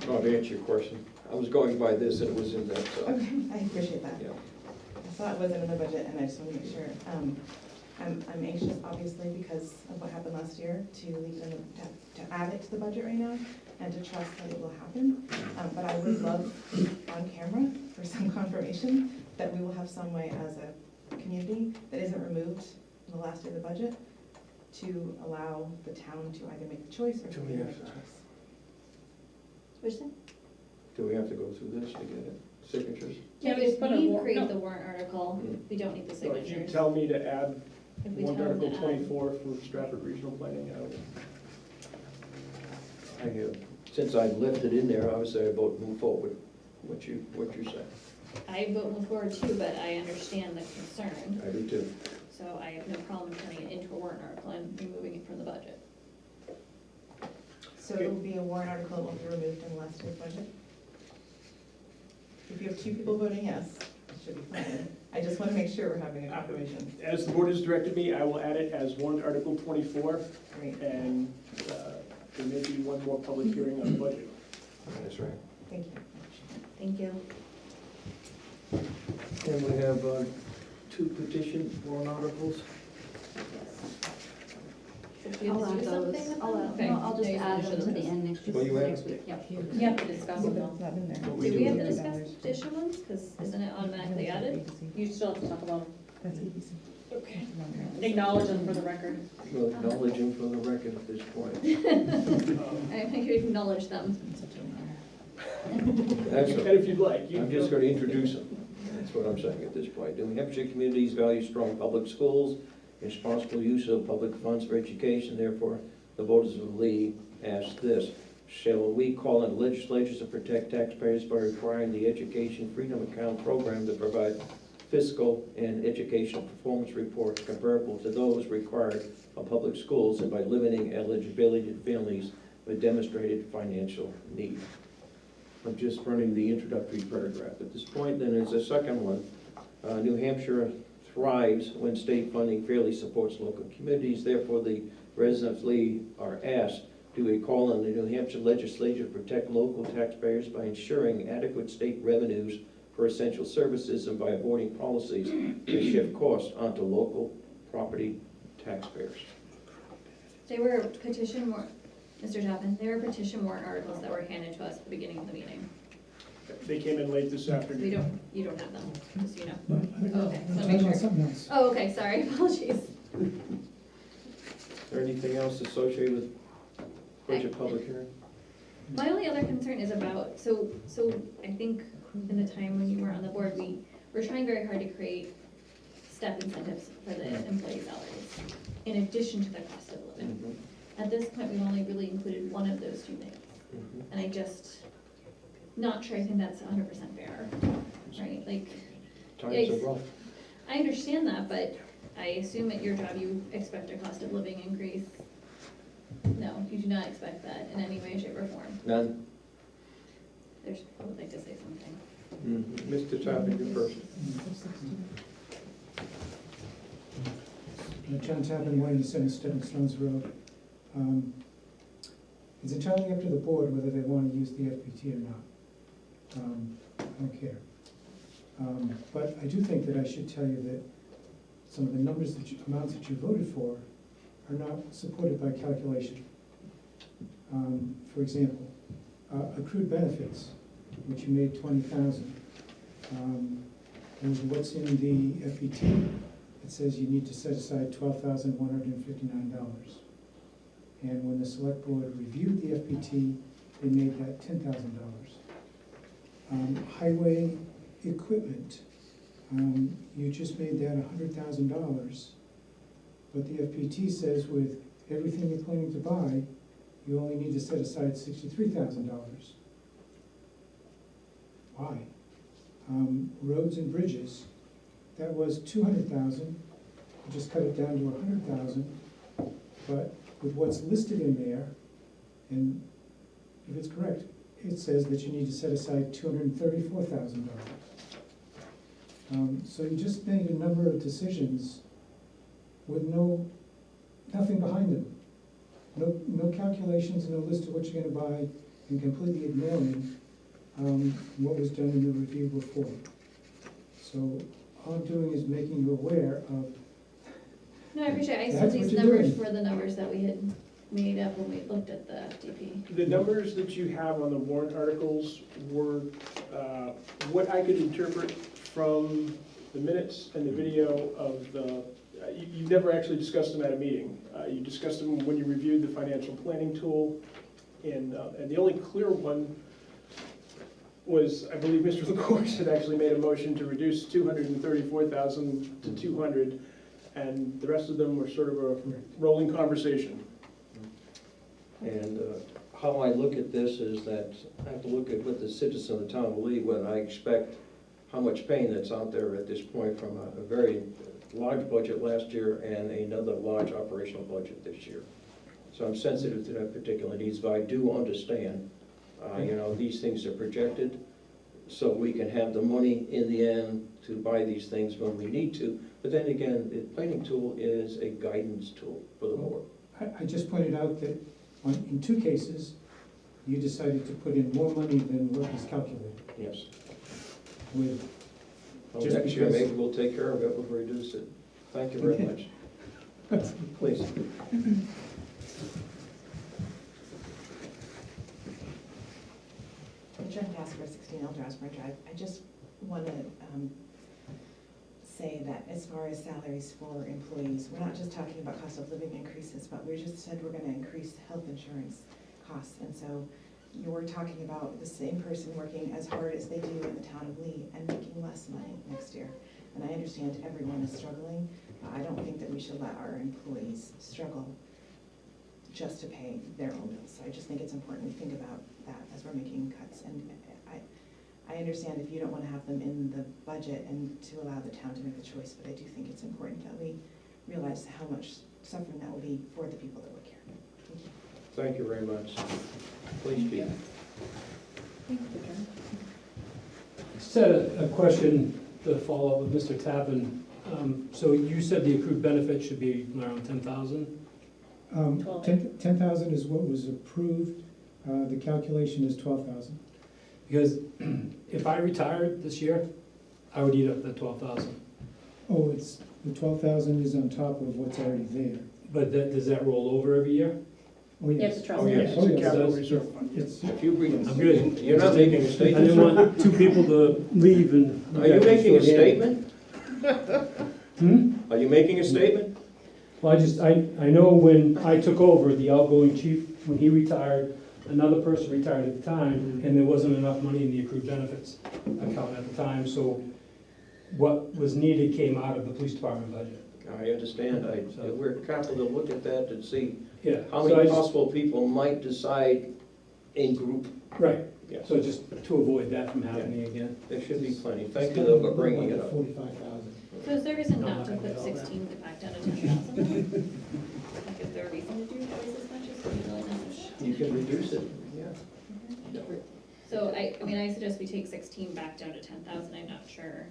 Oh, to answer your question, I was going by this and it was in that, so, Okay, I appreciate that. yeah. I saw it wasn't in the budget, and I just want to make sure. I'm anxious, obviously, because of what happened last year, to leave them, to add it to the budget right now, and to trust that it will happen. But I would love on camera for some confirmation that we will have some way as a community that isn't removed in the last day of the budget to allow the town to either make the choice or to make the choice. What'd you say? Do we have to go through this to get it? Signatures? Yeah, we If just put a we warrant- create no. the warrant article, we don't need the So if you signatures. tell me to add If we warrant tell them article to add- 24 for Stratford Regional Planning, I will. Since I left it in there, I would say I vote move forward. What you say? I vote move forward too, but I understand the concern, I do too. so I have no problem turning it into a warrant article and removing it from the budget. So it will be a warrant article that won't be removed in the last year's budget? If you have 2 people voting yes, it should be fine. I just want to make sure we're having a confirmation. As the board has directed me, I will add it as warrant article 24, Great, and there may be one more public hearing on the budget. That's right. thank you. Thank you. And we have 2 petition warrant articles. Do you have to do something with them? Okay. No, I'll just No, you add finish them to it. the end next Well, you have- next week, yep. You have to discuss them though. What Do we have with to them? discuss additional ones? Because isn't it automatically added? You still have to talk about them. That's ABC. Okay. Acknowledge them for the record. We'll acknowledge him for the record at this point. I think you acknowledge them. That's You a- can if you'd like. You I'm just going to introduce them. That's what I'm saying at this point. New Hampshire communities value strong public schools, responsible use of public funds for education. Therefore, the voters of Lee ask this: shall we call on the legislatures to protect taxpayers by requiring the Education Freedom Account program to provide fiscal and educational performance reports comparable to those required of public schools, and by limiting eligibility to families with demonstrated financial need? I'm just running the introductory paragraph at this point. Then there's a second one. New Hampshire thrives when state funding fairly supports local communities. Therefore, the residents of Lee are asked, do we call on the New Hampshire legislature to protect local taxpayers by ensuring adequate state revenues for essential services and by avoiding policies that shift costs onto local property taxpayers? They were petition warrant, Mr. Tappan, they were petition warrant articles that were handed to us at the beginning of the meeting. They came in late this afternoon. You don't have them, just so you know. Okay, I'm so talking make about sure. something else. Oh, okay, sorry, apologies. Is there anything else associated with budget public hearing? My only other concern is about, so I think in the time when you were on the board, we were trying very hard to create step incentives for the employee salaries, in addition to the cost of living. At this point, we've only really included one of those 2 things, and I just, not sure I think that's 100% fair, right? Like, Times are rough. I understand that, but I assume at your job you expect a cost of living increase. No, you do not expect that in any way, shape, or form. None? There's, I would like to say something. Mr. Tappan, you first. John Tappan, 187 Stepping Stones Road. It's entirely up to the board whether they want to use the FPT or not. I don't care. But I do think that I should tell you that some of the numbers that amounts that you voted for are not supported by calculation. For example, accrued benefits, which you made 20,000. And what's in the FPT? It says you need to set aside $12,159. And when the select board reviewed the FPT, they made that $10,000. Highway equipment, you just made that $100,000. But the FPT says with everything you're planning to buy, you only need to set aside $63,000. Why? Roads and bridges, that was 200,000, you just cut it down to 100,000, but with what's listed in there, and if it's correct, it says that you need to set aside $234,000. So you just made a number of decisions with nothing behind them. No calculations, no list of what you're gonna buy, and completely ignoring what was done in the review before. So all I'm doing is making you aware of, No, I appreciate it. I That's said what these you're numbers doing. were the numbers that we had made up when we looked at the FDP. The numbers that you have on the warrant articles were what I could interpret from the minutes and the video of the, you've never actually discussed them at a meeting. You discussed them when you reviewed the financial planning tool, and the only clear one was, I believe Mr. LaCourse had actually made a motion to reduce 234,000 to 200, and the rest of them were sort of a rolling conversation. And how I look at this is that I have to look at what the citizen of the town of Lee, when I expect how much pain that's out there at this point from a very large budget last year and another large operational budget this year. So I'm sensitive to that particular needs, but I do understand, these things are projected, so we can have the money in the end to buy these things when we need to. But then again, the planning tool is a guidance tool for the board. I just pointed out that in 2 cases, you decided to put in more money than what was calculated Yes. with. Well, Just next year, because- maybe we'll take care of it, we'll reduce it. Thank you very Okay. much. Please. I'm trying to ask for 16 Eldrasburg Drive. I just want to say that as far as salaries for employees, we're not just talking about cost of living increases, but we just said we're going to increase health insurance costs. And so you're talking about the same person working as hard as they do in the town of Lee and making less money next year. And I understand everyone is struggling, but I don't think that we should let our employees struggle just to pay their own bills. So I just think it's important we think about that as we're making cuts. And I understand if you don't want to have them in the budget and to allow the town to make the choice, but I do think it's important that we realize how much suffering that will be for the people that work here. Thank you. Thank you very much. Please, Pete. Just had a question to follow up with Mr. Tappan. So you said the accrued benefit should be around 10,000? 10,000 is what was approved, the calculation is 12,000. Because if I retired this year, I would eat up the 12,000. Oh, the 12,000 is on top of what's already there. But does that roll over every year? Oh, yes. Yes, trust Oh, me. yes. It's a yes. capital Yes. reserve fund. It's, If you read, I'm good. you're not making a I statement, didn't sir? want 2 people to leave and. Are you making a short-handed. statement? Are you making a statement? Well, I know when I took over, the outgoing chief, when he retired, another person retired at the time, and there wasn't enough money in the accrued benefits account at the time, so what was needed came out of the police department budget. I understand, we're careful to look at that and see Yeah. how so I many just- possible people might decide in group. Right, Yes, so just to avoid that from happening again. there should be plenty. Thank you though for bringing it up. 45,000. So is there a reason No, not I'm to not gonna put do all that. 16 back down to 10,000? Like, is there a reason to do twice as much as we really necessary? You can reduce it, yeah. So I suggest we take 16 back down to 10,000, I'm not sure.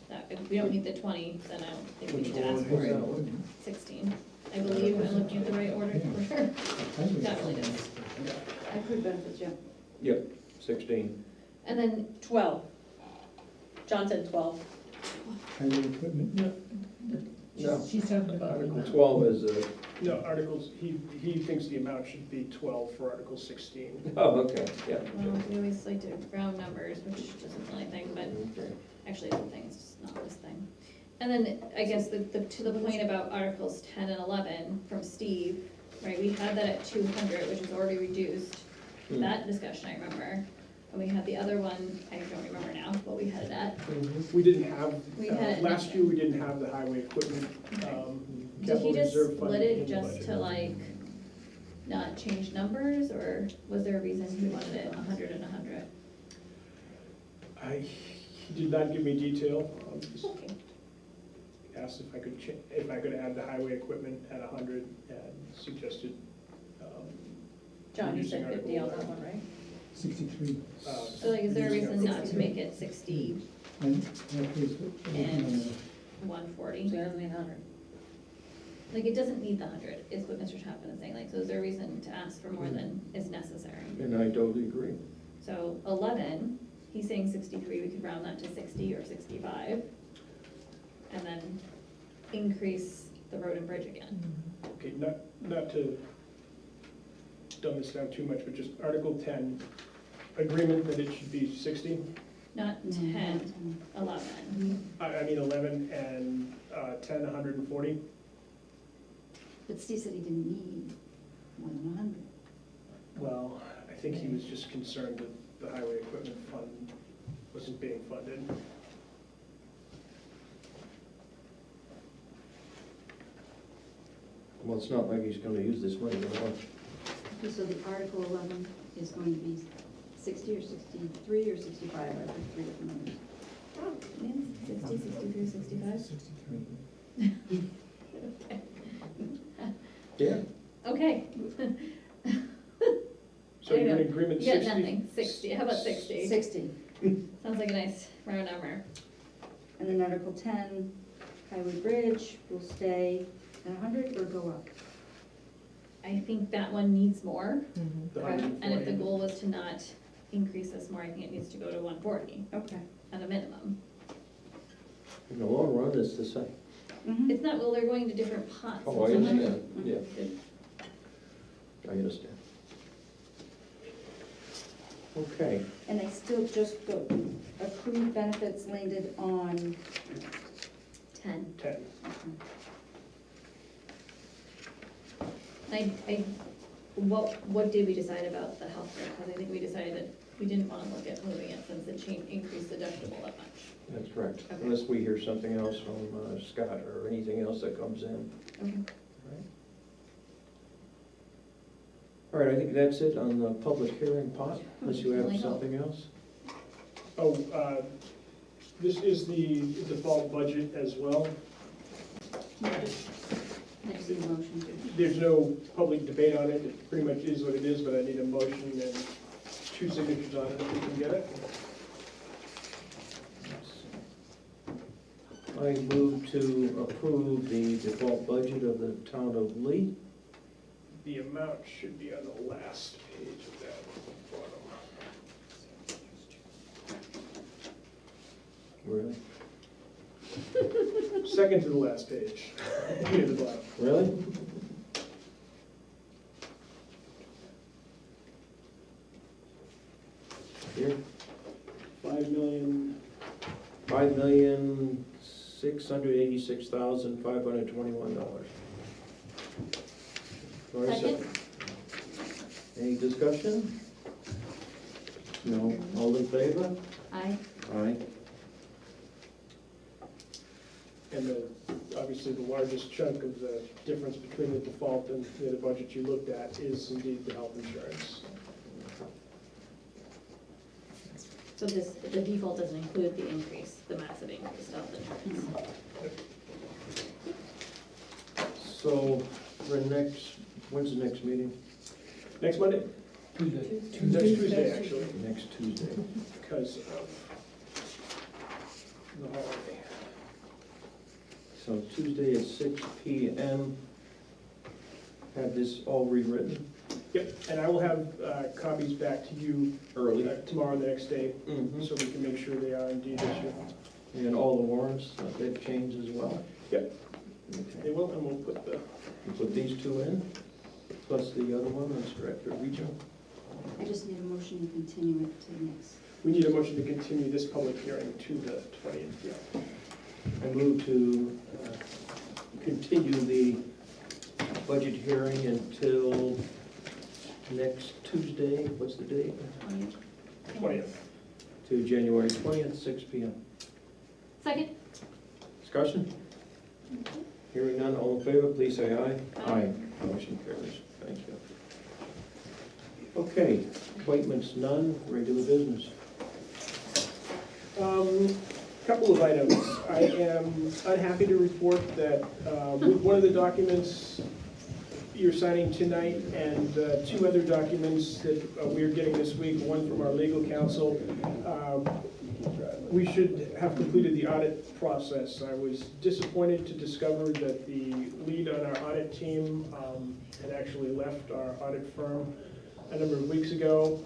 That, if we don't need the 20, then I don't think we need to ask for it. 16, I believe I'm looking at the right order for sure. Definitely does. Accrued benefits, yeah. Yep, 16. And then 12. John said 12. Highway equipment, No, She's talking about. Article 12 is, No, articles, he thinks the amount should be 12 for Article 16. oh, okay, yeah. well, we always like to round numbers, which isn't really a thing, but Okay. actually it's a thing, it's just not this thing. And then I guess to the point about Articles 10 and 11 from Steve, right, we had that at 200, which is already reduced. Hmm. That discussion I remember. And we had the other one, I don't remember now, what we had it at. We didn't have, We had it last year, we didn't have the highway equipment Did capital he just reserve fund split in it the just budget. to like not change numbers, or was there a reason he wanted it 100 and 100? He did not give me detail. Just Okay. asked if I could add the highway equipment at 100 and suggested. John, you said reducing 50 on Article that one, right? 63. So like, is there a reason not to make it 60, And that is what- And- 140? So it doesn't need 100. Like, it doesn't need the 100, is what Mr. Chapman is saying, like, so is there a reason to ask for more than is necessary? And I totally agree. So 11, he's saying 63, we could round that to 60 or 65, and then increase the road and bridge again. Okay, not to dumb this down too much, but just Article 10, agreement that it should be 60, Not 10, 11. I mean 11 and 10, 140. But Steve said he didn't need more than 100. Well, I think he was just concerned that the highway equipment fund wasn't being funded. Well, it's not like he's gonna use this money very much. Okay, so the Article 11 is going to be 60 or 63 or 65, I picked three different numbers. 60, 63, 65? 63. Yeah. Okay. So you're in agreement You got 60? nothing, 60, how about 60? 60. Sounds like a nice round number. And then Article 10, Highway Bridge will stay at 100 or go up? I think that one needs more. The And if the 140. goal was to not increase this more, I think it needs to go to 140 Okay. at a minimum. In the long run, it's the same. Mhm. It's not, well, they're going to different pots. Oh, I It's not- understand, yeah, I understand. Okay, And they still just go, accrued benefits landed on, 10. 10. What did we decide about the healthcare? Because I think we decided that we didn't want to look at moving it since it increased the deductible that much. that's correct. Okay. Unless we hear something else from Scott or anything else that comes in. okay. All right, I think that's it on the public hearing part, unless you have Really help. something else. Oh, this is the default budget as well. I just need a motion. There's no public debate on it, it pretty much is what it is, but I need a motion and 2 signatures on it if we can get it. I move to approve the default budget of the town of Lee. The amount should be on the last page of that bottom. Really? Second to the last page, near the bottom. Really? Here, 5,000,000. $5,686,521. Second? Any discussion? No, all in favor? Aye. Aye. And obviously the largest chunk of the difference between the default and the other budget you looked at is indeed the health insurance. So the default doesn't include the increase, the massive increase of health insurance. So, for when's the next meeting? Next Monday? Tuesday. Next Tuesday, actually, Next Tuesday. because of the holiday. So Tuesday at 6 PM. Have this all rewritten Yep, and I will have copies back to you early. tomorrow, the next day, Mhm. so we can make sure they are indeed issued. And all the warrants, they've changed as well? Yep. Okay. They will, and we'll put the, You put these two in, plus the other one, that's Director Regional. I just need a motion to continue it to the next. we need a motion to continue this public hearing to the 20th. I move to continue the budget hearing until next Tuesday, what's the date? 20th. To January 20th, 6 PM. Second? Discussion? Hearing none, all in favor, please say aye. Aye. Motion carries, thank you. Okay, appointments none, regular business. Couple of items. I am unhappy to report that with one of the documents you're signing tonight and 2 other documents that we are getting this week, one from our legal counsel, we should have completed the audit process. I was disappointed to discover that the lead on our audit team had actually left our audit firm a number of weeks ago.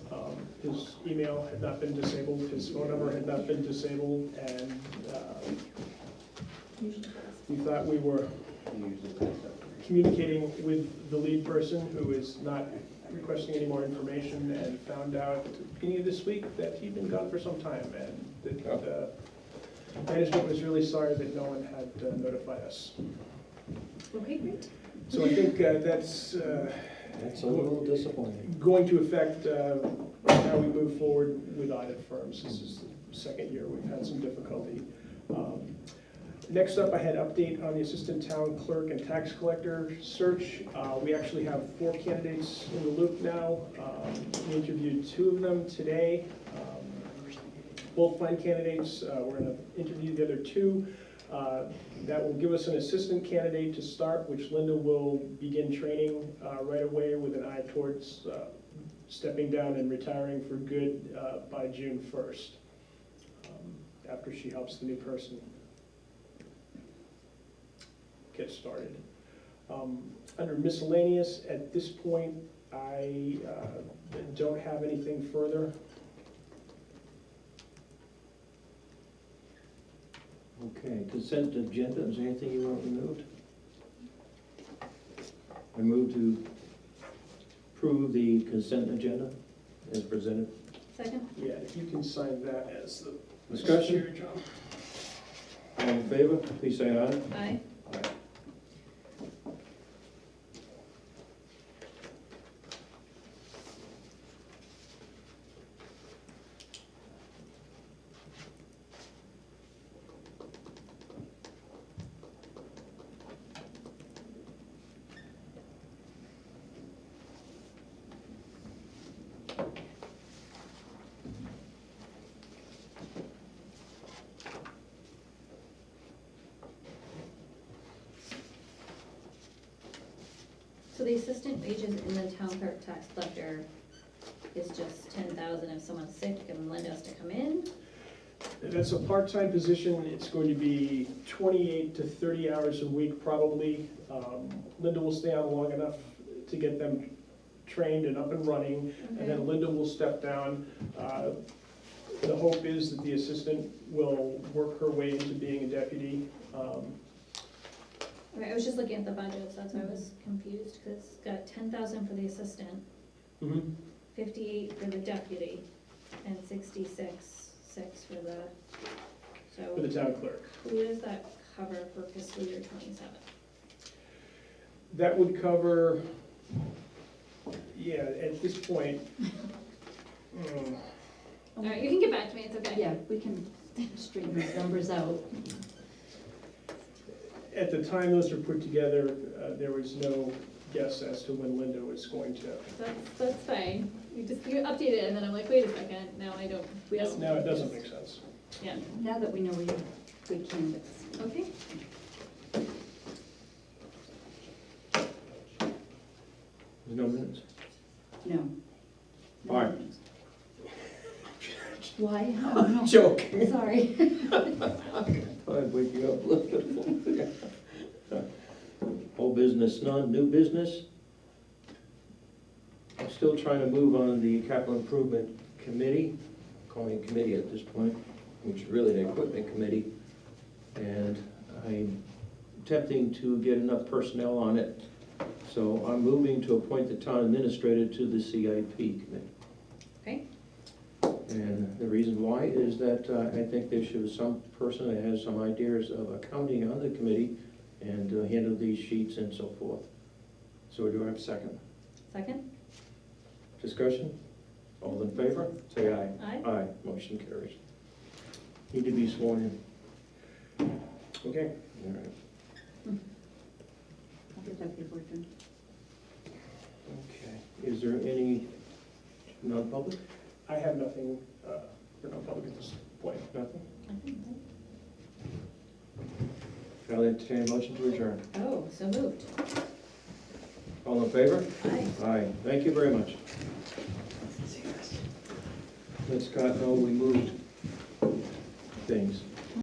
His email had not been disabled, his phone number had not been disabled, and we thought we were communicating with the lead person, who is not requesting any more information, and found out at the beginning of this week that he'd been gone for some time, and that management was really sorry that no one had notified us. Okay, great. So I think that's That's a little disappointing. going to affect how we move forward with audit firms. This is the second year we've had some difficulty. Next up, I had update on the assistant town clerk and tax collector search. We actually have 4 candidates in the loop now. We interviewed 2 of them today. Both fine candidates. We're going to interview the other 2. That will give us an assistant candidate to start, which Linda will begin training right away with an eye towards stepping down and retiring for good by June 1st, after she helps the new person get started. Under miscellaneous, at this point, I don't have anything further. Okay, consent agenda, is there anything you want removed? I move to approve the consent agenda as presented. Second? Yeah, if you can sign that as the Discussion? Chair, John. All in favor, please say aye. Aye. Aye. So the assistant wages in the town clerk tax collector is just 10,000 if someone's sick and Linda has to come in? That's a part-time position. It's going to be 28 to 30 hours a week probably. Linda will stay on long enough to get them trained and up and running, and then Linda will step down. The hope is that the assistant will work her way into being a deputy. Okay, I was just looking at the budget, so that's why I was confused, because it's got 10,000 for the assistant, 58 for the deputy, and 66,600 for the, For the so town clerk. who does that cover for fiscal year 27? That would cover, yeah, at this point, All right, you can get back to me, it's okay. Yeah, we can straighten those numbers out. at the time those were put together, there was no guess as to when Linda was going to. That's fine, you update it, and then I'm like, wait a second, now I don't, we don't. Now, it doesn't make sense. Yeah, Now that we know we have good candidates. okay. There's no minutes? No. All right. Why? Oh, no. Joking. Sorry. Thought I'd wake you up a little bit. Old business, none, new business. I'm still trying to move on the capital improvement committee, calling it committee at this point, which is really the equipment committee. And I'm attempting to get enough personnel on it. So I'm moving to appoint the town administrator to the CIP committee. Okay. And the reason why is that I think there should be some person that has some ideas of accounting on the committee and handle these sheets and so forth. So do I have a second? Second? Discussion? All in favor? Say aye. Aye. Aye, motion carries. Need to be sworn in. Okay. All right. I'll get that paperwork done. Okay. Is there any non-public? I have nothing for non-public at this point. Nothing? I'll entertain a motion to adjourn. Oh, so moved. All in favor? Aye. Aye. Thank you very much. Let Scott know we moved things.